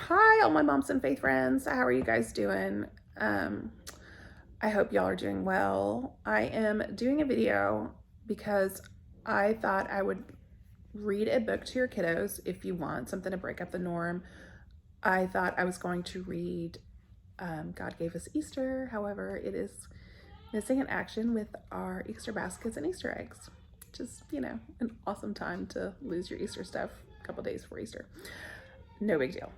Hi, all my moms and faith friends. How are you guys doing? I hope y'all are doing well. I am doing a video because I thought I would read a book to your kiddos if you want something to break up the norm. I thought I was going to read God Gave Us Easter. However, it is missing in action with our Easter baskets and Easter eggs. Just, an awesome time to lose your Easter stuff a couple days before Easter. No big deal.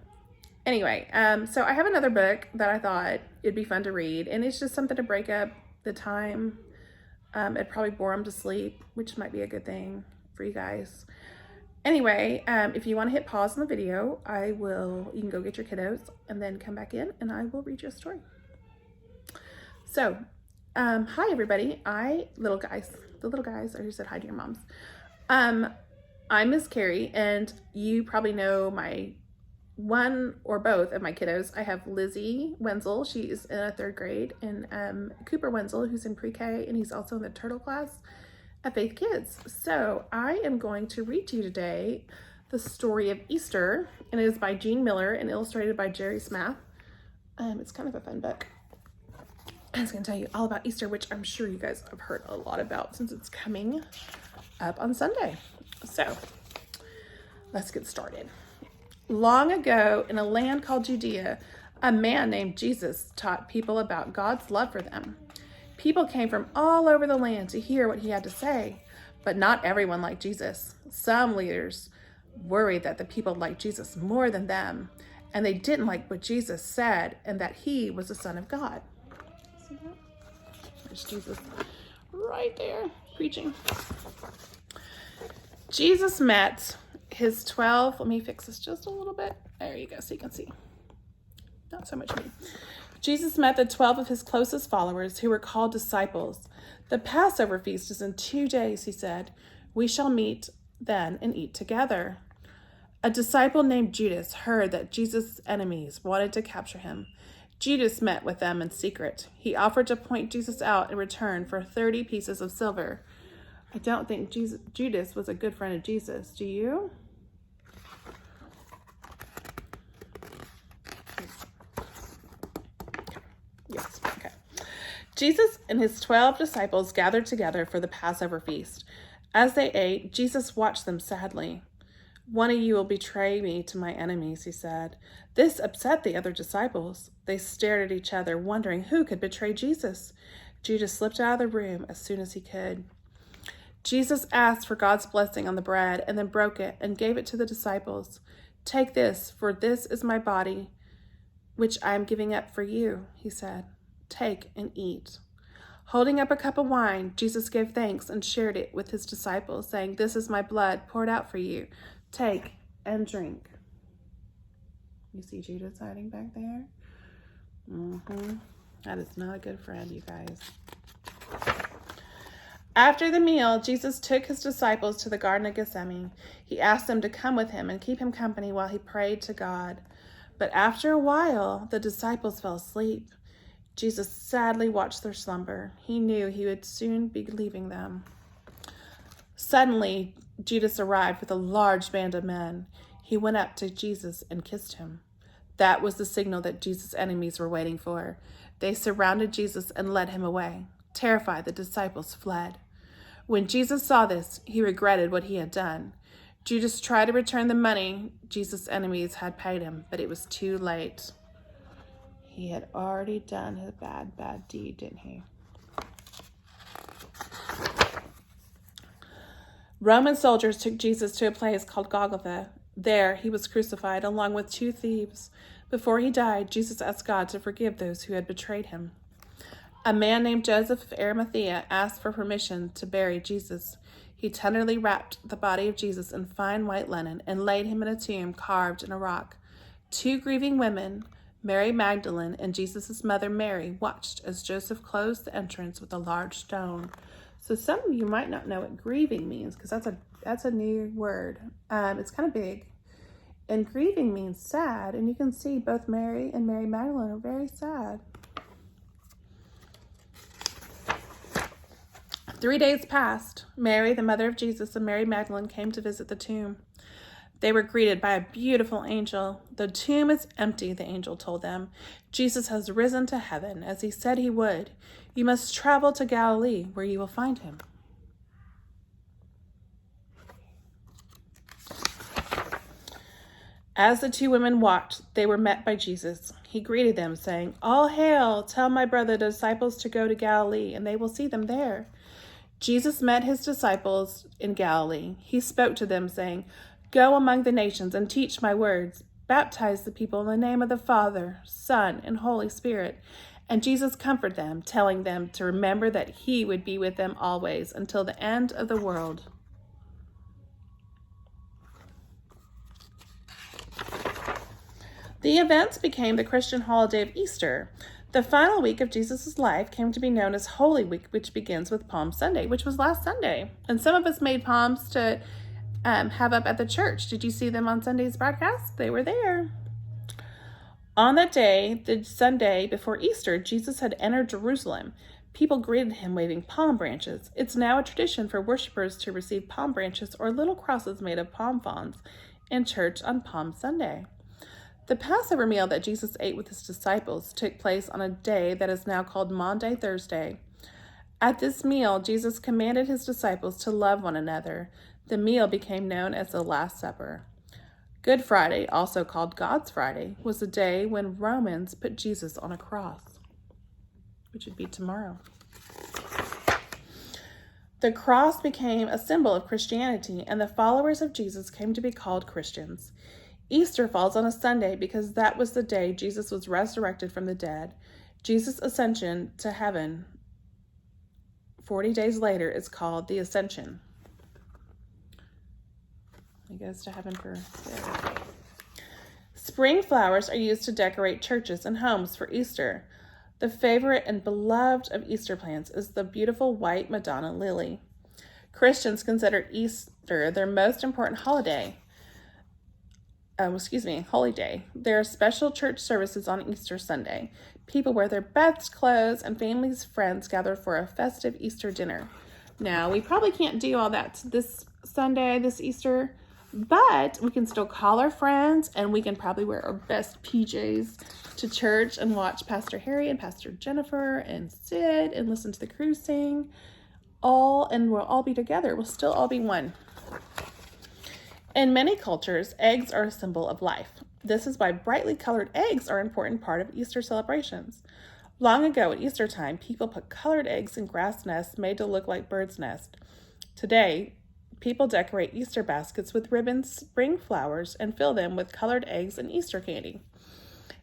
Anyway, so I have another book that I thought it'd be fun to read, and it's just something to break up the time. It'd probably bore them to sleep, which might be a good thing for you guys. Anyway, if you want to hit pause on the video, you can go get your kiddos and then come back in and I will read you a story. So, hi everybody. The little guys, I just said hi to your moms. I'm Miss Kerri, and you probably know one or both of my kiddos. I have Lizzie Wenzel, she's in a 3rd grade, and Cooper Wenzel, who's in pre-K, and he's also in the turtle class at Faith Kids. So I am going to read to you today the story of Easter, and it is by Jean Miller and illustrated by Jerry Smath. It's kind of a fun book. I was going to tell you all about Easter, which I'm sure you guys have heard a lot about since it's coming up on Sunday. So let's get started. Long ago, in a land called Judea, a man named Jesus taught people about God's love for them. People came from all over the land to hear what he had to say, but not everyone liked Jesus. Some leaders worried that the people liked Jesus more than them, and they didn't like what Jesus said and that he was the Son of God. See that? There's Jesus right there preaching. Jesus met his 12, let me fix this just a little bit. There you go, so you can see. Not so much me. Jesus met the 12 of his closest followers who were called disciples. The Passover feast is in 2 days, he said. We shall meet then and eat together. A disciple named Judas heard that Jesus' enemies wanted to capture him. Judas met with them in secret. He offered to point Jesus out in return for 30 pieces of silver. I don't think Judas was a good friend of Jesus. Do you? Yes, okay. Jesus and his 12 disciples gathered together for the Passover feast. As they ate, Jesus watched them sadly. One of you will betray me to my enemies, he said. This upset the other disciples. They stared at each other, wondering who could betray Jesus. Judas slipped out of the room as soon as he could. Jesus asked for God's blessing on the bread and then broke it and gave it to the disciples. Take this, for this is my body, which I am giving up for you, he said. Take and eat. Holding up a cup of wine, Jesus gave thanks and shared it with his disciples, saying, This is my blood poured out for you. Take and drink. You see Judas hiding back there? That is not a good friend, you guys. After the meal, Jesus took his disciples to the Garden of Gethsemane. He asked them to come with him and keep him company while he prayed to God. But after a while, the disciples fell asleep. Jesus sadly watched their slumber. He knew he would soon be leaving them. Suddenly, Judas arrived with a large band of men. He went up to Jesus and kissed him. That was the signal that Jesus' enemies were waiting for. They surrounded Jesus and led him away. Terrified, the disciples fled. When Jesus saw this, he regretted what he had done. Judas tried to return the money Jesus' enemies had paid him, but it was too late. He had already done his bad deed, didn't he? Roman soldiers took Jesus to a place called Golgotha. There he was crucified along with 2 thieves. Before he died, Jesus asked God to forgive those who had betrayed him. A man named Joseph of Arimathea asked for permission to bury Jesus. He tenderly wrapped the body of Jesus in fine white linen and laid him in a tomb carved in a rock. 2 grieving women, Mary Magdalene and Jesus' mother Mary, watched as Joseph closed the entrance with a large stone. So some of you might not know what grieving means, because that's a new word. It's kind of big. And grieving means sad, and you can see both Mary and Mary Magdalene are very sad. 3 days passed. Mary, the mother of Jesus, and Mary Magdalene came to visit the tomb. They were greeted by a beautiful angel. The tomb is empty, the angel told them. Jesus has risen to heaven, as he said he would. You must travel to Galilee, where you will find him. As the two women walked, they were met by Jesus. He greeted them, saying, All hail! Tell my brother the disciples to go to Galilee, and they will see them there. Jesus met his disciples in Galilee. He spoke to them, saying, Go among the nations and teach my words. Baptize the people in the name of the Father, Son, and Holy Spirit. And Jesus comforted them, telling them to remember that he would be with them always until the end of the world. The events became the Christian holiday of Easter. The final week of Jesus' life came to be known as Holy Week, which begins with Palm Sunday, which was last Sunday. And some of us made palms to have up at the church. Did you see them on Sunday's broadcast? They were there. On that day, the Sunday before Easter, Jesus had entered Jerusalem. People greeted him waving palm branches. It's now a tradition for worshipers to receive palm branches or little crosses made of palm fronds in church on Palm Sunday. The Passover meal that Jesus ate with his disciples took place on a day that is now called Maundy Thursday. At this meal, Jesus commanded his disciples to love one another. The meal became known as the Last Supper. Good Friday, also called God's Friday, was the day when Romans put Jesus on a cross, which would be tomorrow. The cross became a symbol of Christianity, and the followers of Jesus came to be called Christians. Easter falls on a Sunday because that was the day Jesus was resurrected from the dead. Jesus' ascension to heaven 40 days later is called the Ascension. He goes to heaven for good. Spring flowers are used to decorate churches and homes for Easter. The favorite and beloved of Easter plants is the beautiful white Madonna lily. Christians consider Easter their most important holy day. There are special church services on Easter Sunday. People wear their best clothes and families, friends gather for a festive Easter dinner. Now, we probably can't do all that this Sunday, this Easter, but we can still call our friends and we can probably wear our best PJs to church and watch Pastor Harry and Pastor Jennifer and Sid and listen to the crew sing. And we'll all be together. We'll still all be one. In many cultures, eggs are a symbol of life. This is why brightly colored eggs are an important part of Easter celebrations. Long ago at Easter time, people put colored eggs in grass nests made to look like birds' nests. Today, people decorate Easter baskets with ribbons, spring flowers, and fill them with colored eggs and Easter candy.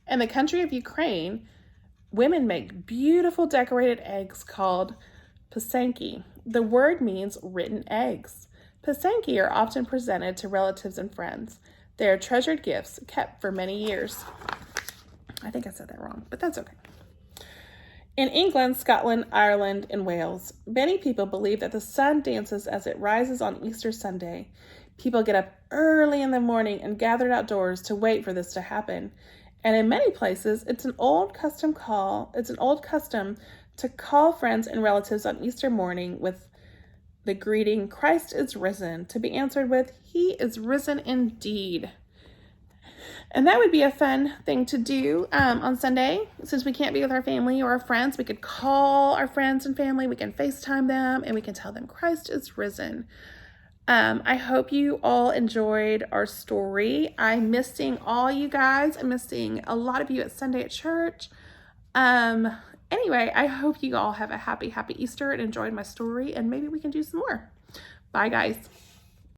In the country of Ukraine, women make beautiful decorated eggs called pisanki. The word means written eggs. Pisanki are often presented to relatives and friends. They are treasured gifts kept for many years. I think I said that wrong, but that's okay. In England, Scotland, Ireland, and Wales, many people believe that the sun dances as it rises on Easter Sunday. People get up early in the morning and gather outdoors to wait for this to happen. And in many places, it's an old custom to call friends and relatives on Easter morning with the greeting, Christ is risen, to be answered with, He is risen indeed. And that would be a fun thing to do on Sunday. Since we can't be with our family or our friends, we could call our friends and family, we can FaceTime them, and we can tell them Christ is risen. I hope you all enjoyed our story. I miss seeing all you guys. I miss seeing a lot of you at Sunday at church. Anyway, I hope you all have a happy Easter and enjoyed my story, and maybe we can do some more. Bye, guys.